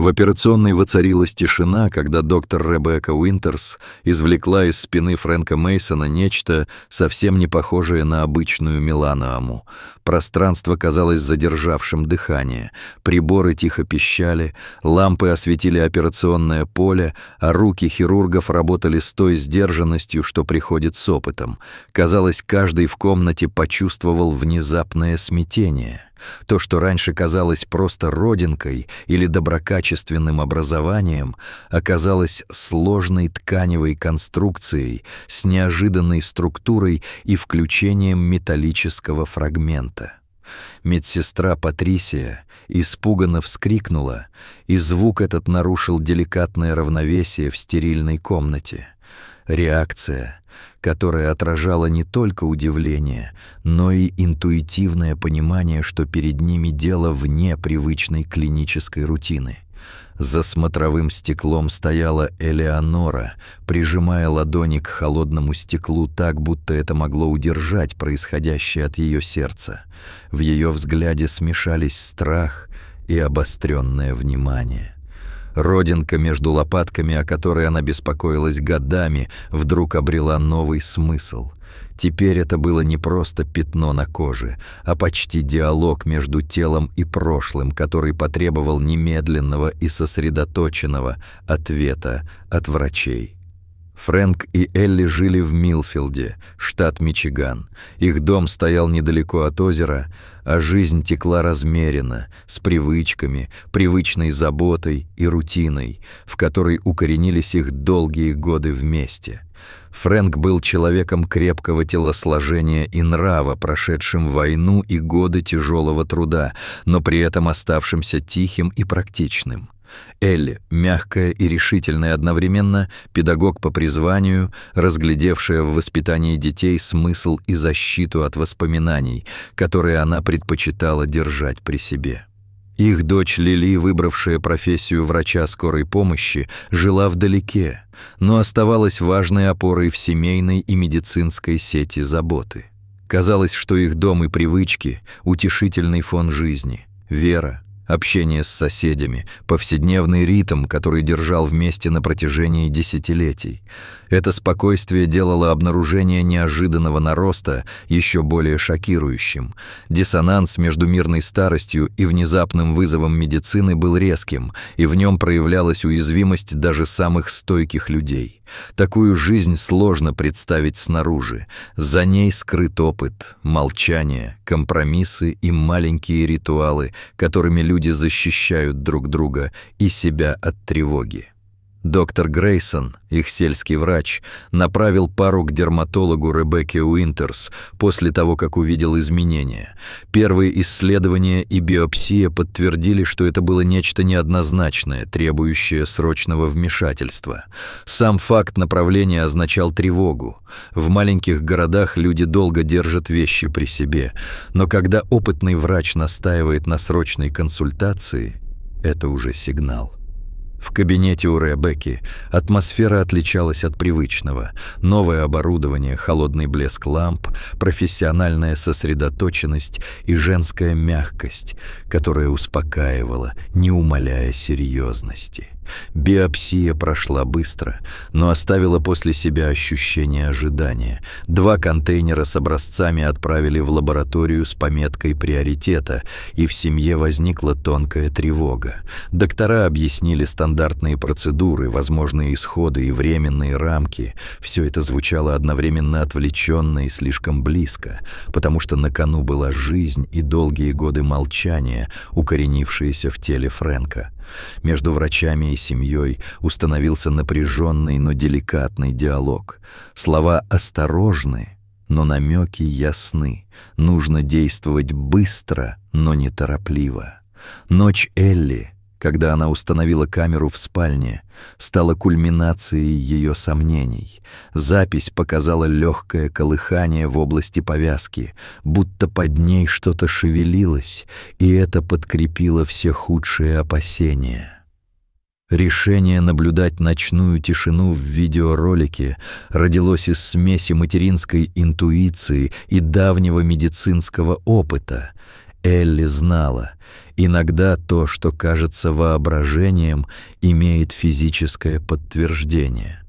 В операционной воцарилась тишина, когда доктор Ребекка Уинтерс извлекла из спины Фрэнка Мейсона нечто, совсем не похожее на обычную меланоаму. Пространство казалось задержавшим дыхание, приборы тихо пищали, лампы осветили операционное поле, а руки хирургов работали с той сдержанностью, что приходит с опытом. Казалось, каждый в комнате почувствовал внезапное смятение. То, что раньше казалось просто родинкой или доброкачественным образованием, оказалось сложной тканевой конструкцией с неожиданной структурой и включением металлического фрагмента. Медсестра Патрисия испуганно вскрикнула, и звук этот нарушил деликатное равновесие в стерильной комнате. Реакция, которая отражала не только удивление, но и интуитивное понимание, что перед ними дело вне привычной клинической рутины. За смотровым стеклом стояла Элеонора, прижимая ладони к холодному стеклу так, будто это могло удержать происходящее от ее сердца. В ее взгляде смешались страх и обостренное внимание. Родинка между лопатками, о которой она беспокоилась годами, вдруг обрела новый смысл. Теперь это было не просто пятно на коже, а почти диалог между телом и прошлым, который потребовал немедленного и сосредоточенного ответа от врачей. Фрэнк и Элли жили в Милфилде, штат Мичиган. Их дом стоял недалеко от озера, а жизнь текла размеренно, с привычками, привычной заботой и рутиной, в которой укоренились их долгие годы вместе. Фрэнк был человеком крепкого телосложения и нрава, прошедшим войну и годы тяжелого труда, но при этом оставшимся тихим и практичным. Элли, мягкая и решительная одновременно, педагог по призванию, разглядевшая в воспитании детей смысл и защиту от воспоминаний, которые она предпочитала держать при себе. Их дочь Лили, выбравшая профессию врача скорой помощи, жила вдалеке, но оставалась важной опорой в семейной и медицинской сети заботы. Казалось, что их дом и привычки — утешительный фон жизни, вера, общение с соседями, повседневный ритм, который держал вместе на протяжении десятилетий. Это спокойствие делало обнаружение неожиданного нароста еще более шокирующим. Диссонанс между мирной старостью и внезапным вызовом медицины был резким, и в нем проявлялась уязвимость даже самых стойких людей. Такую жизнь сложно представить снаружи. За ней скрыт опыт, молчание, компромиссы и маленькие ритуалы, которыми люди защищают друг друга и себя от тревоги. Доктор Грейсон, их сельский врач, направил пару к дерматологу Ребекке Уинтерс после того, как увидел изменения. Первые исследования и биопсия подтвердили, что это было нечто неоднозначное, требующее срочного вмешательства. Сам факт направления означал тревогу. В маленьких городах люди долго держат вещи при себе, но когда опытный врач настаивает на срочной консультации, это уже сигнал. В кабинете у Ребекки атмосфера отличалась от привычного. Новое оборудование, холодный блеск ламп, профессиональная сосредоточенность и женская мягкость, которая успокаивала, не умаляя серьезности. Биопсия прошла быстро, но оставила после себя ощущение ожидания. 2 контейнера с образцами отправили в лабораторию с пометкой приоритета, и в семье возникла тонкая тревога. Доктора объяснили стандартные процедуры, возможные исходы и временные рамки. Все это звучало одновременно отвлеченно и слишком близко, потому что на кону была жизнь и долгие годы молчания, укоренившиеся в теле Фрэнка. Между врачами и семьей установился напряженный, но деликатный диалог. Слова осторожны, но намеки ясны. Нужно действовать быстро, но неторопливо. Ночь Элли, когда она установила камеру в спальне, стала кульминацией ее сомнений. Запись показала легкое колыхание в области повязки, будто под ней что-то шевелилось, и это подкрепило все худшие опасения. Решение наблюдать ночную тишину в видеоролике родилось из смеси материнской интуиции и давнего медицинского опыта. Элли знала, иногда то, что кажется воображением, имеет физическое подтверждение.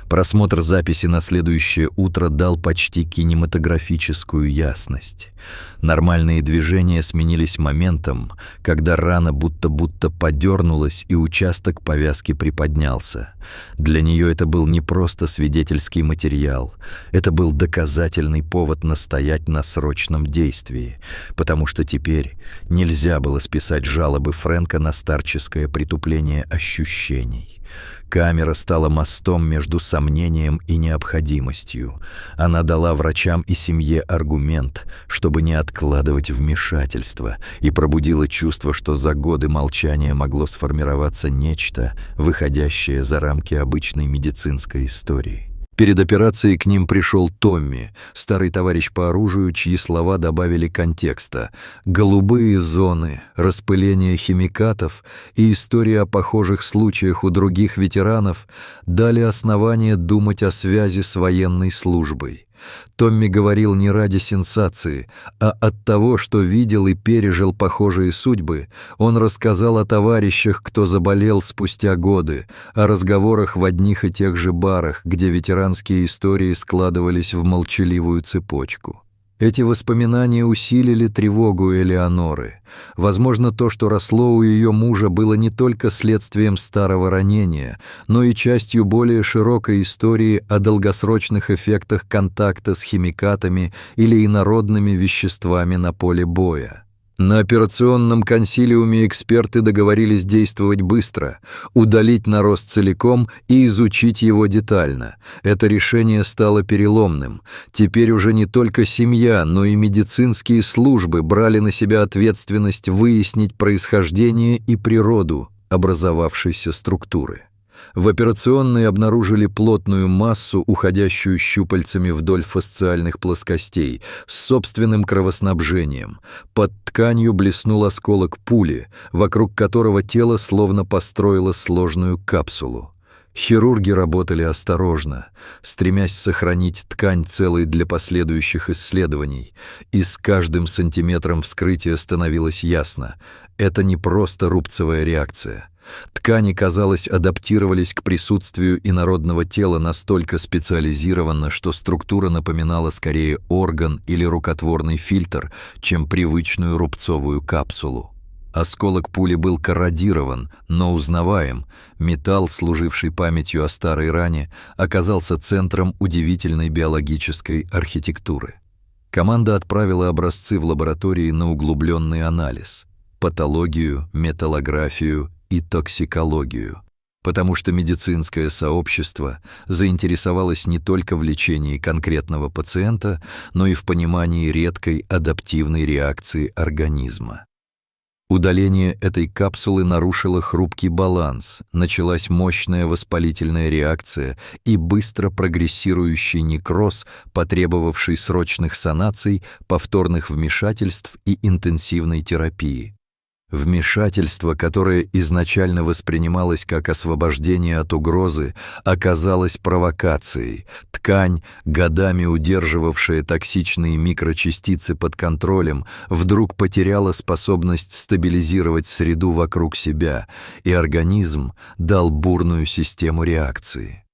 Просмотр записи на следующее утро дал почти кинематографическую ясность. Нормальные движения сменились моментом, когда рана будто подернулась и участок повязки приподнялся. Для нее это был не просто свидетельский материал, это был доказательный повод настоять на срочном действии, потому что теперь нельзя было списать жалобы Фрэнка на старческое притупление ощущений. Камера стала мостом между сомнением и необходимостью. Она дала врачам и семье аргумент, чтобы не откладывать вмешательство, и пробудила чувство, что за годы молчания могло сформироваться нечто, выходящее за рамки обычной медицинской истории. Перед операцией к ним пришел Томми, старый товарищ по оружию, чьи слова добавили контекста. Голубые зоны, распыление химикатов и история о похожих случаях у других ветеранов дали основание думать о связи с военной службой. Томми говорил не ради сенсации, а от того, что видел и пережил похожие судьбы. Он рассказал о товарищах, кто заболел спустя годы, о разговорах в одних и тех же барах, где ветеранские истории складывались в молчаливую цепочку. Эти воспоминания усилили тревогу Элеоноры. Возможно, то, что росло у ее мужа, было не только следствием старого ранения, но и частью более широкой истории о долгосрочных эффектах контакта с химикатами или инородными веществами на поле боя. На операционном консилиуме эксперты договорились действовать быстро, удалить нарост целиком и изучить его детально. Это решение стало переломным. Теперь уже не только семья, но и медицинские службы брали на себя ответственность выяснить происхождение и природу образовавшейся структуры. В операционной обнаружили плотную массу, уходящую щупальцами вдоль фасциальных плоскостей, с собственным кровоснабжением. Под тканью блеснул осколок пули, вокруг которого тело словно построило сложную капсулу. Хирурги работали осторожно, стремясь сохранить ткань целой для последующих исследований, и с каждым сантиметром вскрытия становилось ясно – это не просто рубцевая реакция. Ткани, казалось, адаптировались к присутствию инородного тела настолько специализированно, что структура напоминала скорее орган или рукотворный фильтр, чем привычную рубцовую капсулу. Осколок пули был корродирован, но узнаваем. Металл, служивший памятью о старой ране, оказался центром удивительной биологической архитектуры. Команда отправила образцы в лаборатории на углубленный анализ – патологию, металлографию и токсикологию, потому что медицинское сообщество заинтересовалось не только в лечении конкретного пациента, но и в понимании редкой адаптивной реакции организма. Удаление этой капсулы нарушило хрупкий баланс, началась мощная воспалительная реакция и быстро прогрессирующий некроз, потребовавший срочных санаций, повторных вмешательств и интенсивной терапии. Вмешательство, которое изначально воспринималось как освобождение от угрозы, оказалось провокацией. Ткань, годами удерживавшая токсичные микрочастицы под контролем, вдруг потеряла способность стабилизировать среду вокруг себя, и организм дал бурную систему реакции.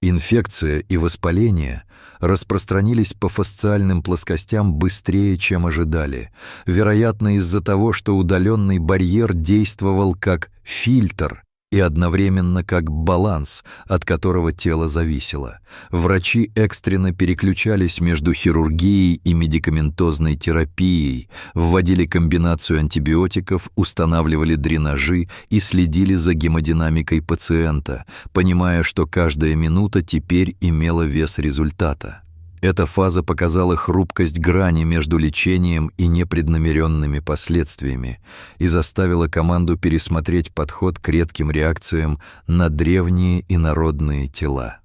Инфекция и воспаление распространились по фасциальным плоскостям быстрее, чем ожидали, вероятно, из-за того, что удаленный барьер действовал как фильтр и одновременно как баланс, от которого тело зависело. Врачи экстренно переключались между хирургией и медикаментозной терапией, вводили комбинацию антибиотиков, устанавливали дренажи и следили за гемодинамикой пациента, понимая, что каждая минута теперь имела вес результата. Эта фаза показала хрупкость грани между лечением и непреднамеренными последствиями и заставила команду пересмотреть подход к редким реакциям на древние инородные тела.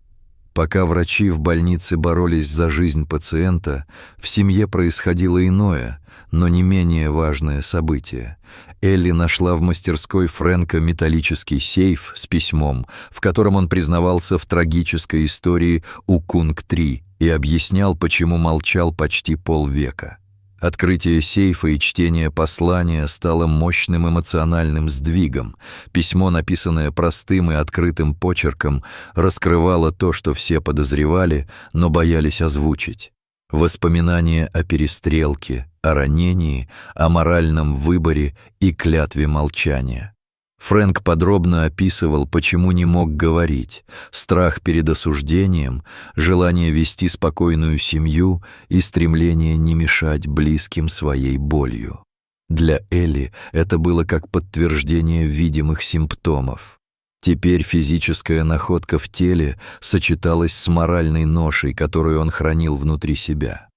Пока врачи в больнице боролись за жизнь пациента, в семье происходило иное, но не менее важное событие. Элли нашла в мастерской Фрэнка металлический сейф с письмом, в котором он признавался в трагической истории Укунг-3 и объяснял, почему молчал почти полвека. Открытие сейфа и чтение послания стало мощным эмоциональным сдвигом. Письмо, написанное простым и открытым почерком, раскрывало то, что все подозревали, но боялись озвучить. Воспоминания о перестрелке, о ранении, о моральном выборе и клятве молчания. Фрэнк подробно описывал, почему не мог говорить: страх перед осуждением, желание вести спокойную семью и стремление не мешать близким своей болью. Для Элли это было как подтверждение видимых симптомов. Теперь физическая находка в теле сочеталась с моральной ношей, которую он хранил внутри себя.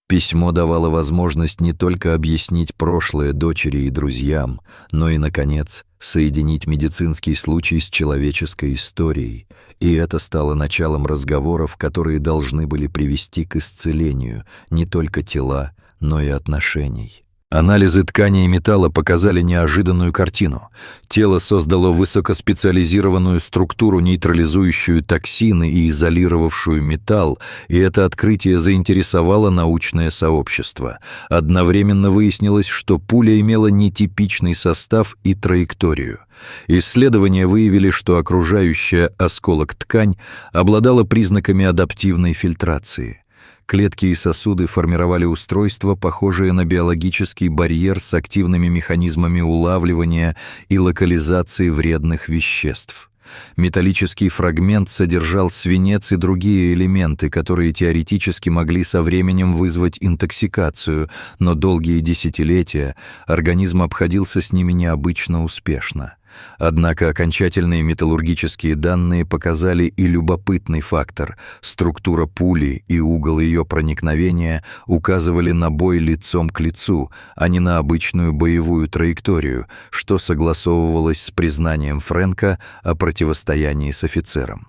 Письмо давало возможность не только объяснить прошлое дочери и друзьям, но и, наконец, соединить медицинский случай с человеческой историей, и это стало началом разговоров, которые должны были привести к исцелению не только тела, но и отношений. Анализы ткани и металла показали неожиданную картину. Тело создало высокоспециализированную структуру, нейтрализующую токсины и изолировавшую металл, и это открытие заинтересовало научное сообщество. Одновременно выяснилось, что пуля имела нетипичный состав и траекторию. Исследования выявили, что окружающая осколок ткань обладала признаками адаптивной фильтрации. Клетки и сосуды формировали устройство, похожее на биологический барьер с активными механизмами улавливания и локализации вредных веществ. Металлический фрагмент содержал свинец и другие элементы, которые теоретически могли со временем вызвать интоксикацию, но долгие десятилетия организм обходился с ними необычно успешно. Однако окончательные металлургические данные показали и любопытный фактор. Структура пули и угол ее проникновения указывали на бой лицом к лицу, а не на обычную боевую траекторию, что согласовывалось с признанием Фрэнка о противостоянии с офицером.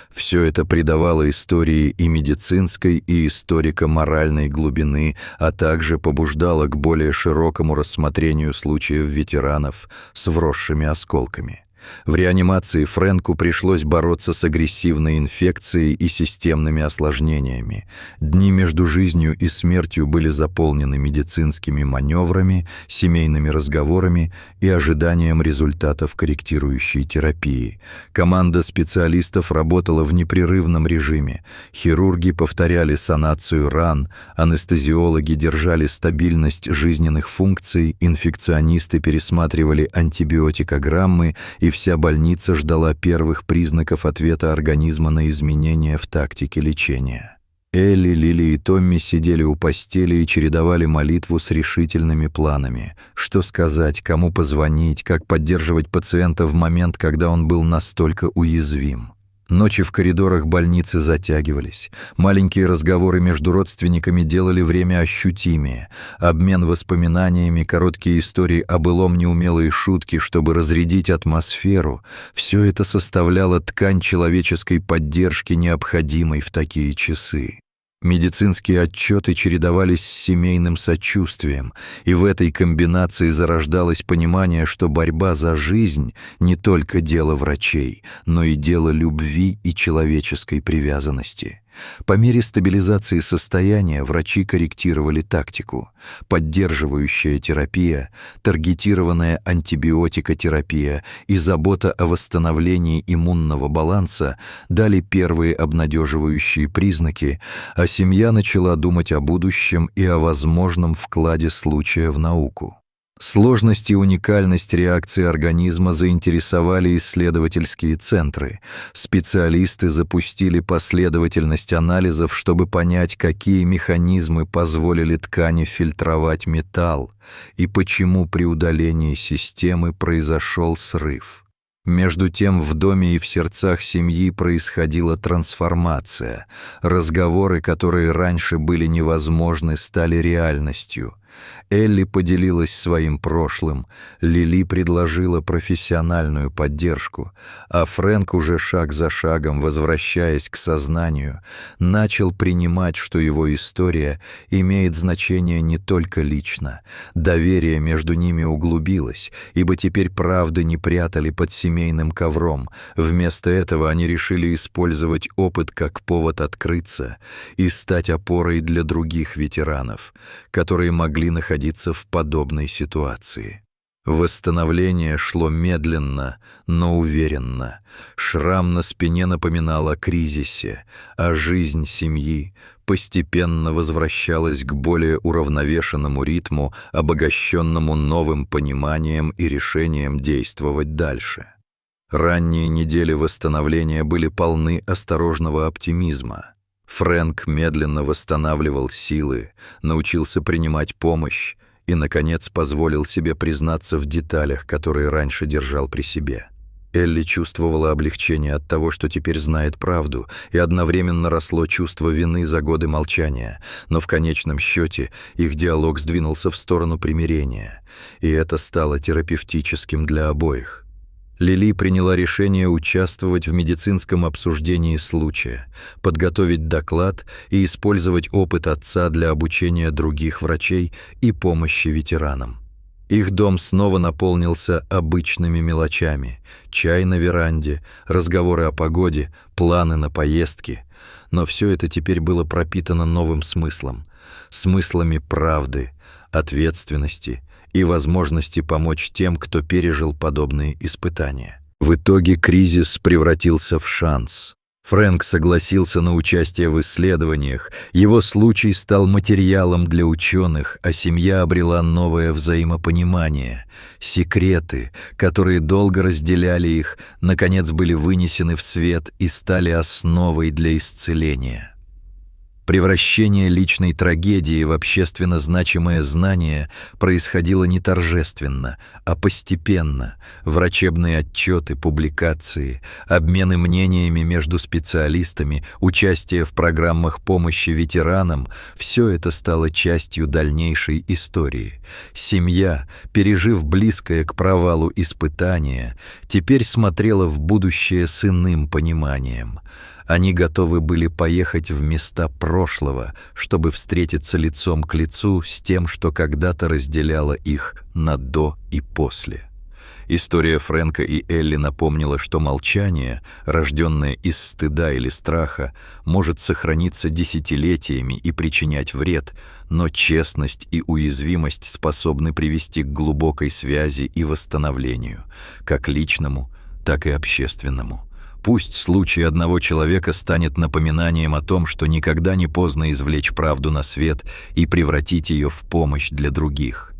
Все это придавало истории и медицинской, и историко-моральной глубины, а также побуждало к более широкому рассмотрению случаев ветеранов с вросшими осколками. В реанимации Фрэнку пришлось бороться с агрессивной инфекцией и системными осложнениями. Дни между жизнью и смертью были заполнены медицинскими маневрами, семейными разговорами и ожиданием результатов корректирующей терапии. Команда специалистов работала в непрерывном режиме. Хирурги повторяли санацию ран, анестезиологи держали стабильность жизненных функций, инфекционисты пересматривали антибиотикограммы, и вся больница ждала первых признаков ответа организма на изменения в тактике лечения. Элли, Лили и Томми сидели у постели и чередовали молитву с решительными планами. Что сказать, кому позвонить, как поддерживать пациента в момент, когда он был настолько уязвим. Ночи в коридорах больницы затягивались. Маленькие разговоры между родственниками делали время ощутимее. Обмен воспоминаниями, короткие истории о былом, неумелые шутки, чтобы разрядить атмосферу — все это составляло ткань человеческой поддержки, необходимой в такие часы. Медицинские отчеты чередовались с семейным сочувствием, и в этой комбинации зарождалось понимание, что борьба за жизнь не только дело врачей, но и дело любви и человеческой привязанности. По мере стабилизации состояния врачи корректировали тактику. Поддерживающая терапия, таргетированная антибиотикотерапия и забота о восстановлении иммунного баланса дали первые обнадеживающие признаки, а семья начала думать о будущем и о возможном вкладе случая в науку. Сложность и уникальность реакции организма заинтересовали исследовательские центры. Специалисты запустили последовательность анализов, чтобы понять, какие механизмы позволили ткани фильтровать металл и почему при удалении системы произошел срыв. Между тем в доме и в сердцах семьи происходила трансформация. Разговоры, которые раньше были невозможны, стали реальностью. Элли поделилась своим прошлым, Лили предложила профессиональную поддержку, а Фрэнк уже шаг за шагом, возвращаясь к сознанию, начал принимать, что его история имеет значение не только лично. Доверие между ними углубилось, ибо теперь правды не прятали под семейным ковром. Вместо этого они решили использовать опыт как повод открыться и стать опорой для других ветеранов, которые могли могли находиться в подобной ситуации. Восстановление шло медленно, но уверенно. Шрам на спине напоминал о кризисе, а жизнь семьи постепенно возвращалась к более уравновешенному ритму, обогащенному новым пониманием и решением действовать дальше. Ранние недели восстановления были полны осторожного оптимизма. Фрэнк медленно восстанавливал силы, научился принимать помощь и, наконец, позволил себе признаться в деталях, которые раньше держал при себе. Элли чувствовала облегчение от того, что теперь знает правду, и одновременно росло чувство вины за годы молчания, но в конечном счете их диалог сдвинулся в сторону примирения, и это стало терапевтическим для обоих. Лили приняла решение участвовать в медицинском обсуждении случая, подготовить доклад и использовать опыт отца для обучения других врачей и помощи ветеранам. Их дом снова наполнился обычными мелочами: чай на веранде, разговоры о погоде, планы на поездки. Но все это теперь было пропитано новым смыслом, смыслами правды, ответственности и возможности помочь тем, кто пережил подобные испытания. В итоге кризис превратился в шанс. Фрэнк согласился на участие в исследованиях, его случай стал материалом для ученых, а семья обрела новое взаимопонимание. Секреты, которые долго разделяли их, наконец были вынесены в свет и стали основой для исцеления. Превращение личной трагедии в общественно значимое знание происходило не торжественно, а постепенно. Врачебные отчеты, публикации, обмены мнениями между специалистами, участие в программах помощи ветеранам – все это стало частью дальнейшей истории. Семья, пережив близкое к провалу испытание, теперь смотрела в будущее с иным пониманием. Они готовы были поехать в места прошлого, чтобы встретиться лицом к лицу с тем, что когда-то разделяло их на «до» и «после». История Фрэнка и Элли напомнила, что молчание, рожденное из стыда или страха, может сохраниться десятилетиями и причинять вред, но честность и уязвимость способны привести к глубокой связи и восстановлению, как личному, так и общественному. Пусть случай одного человека станет напоминанием о том, что никогда не поздно извлечь правду на свет и превратить ее в помощь для других.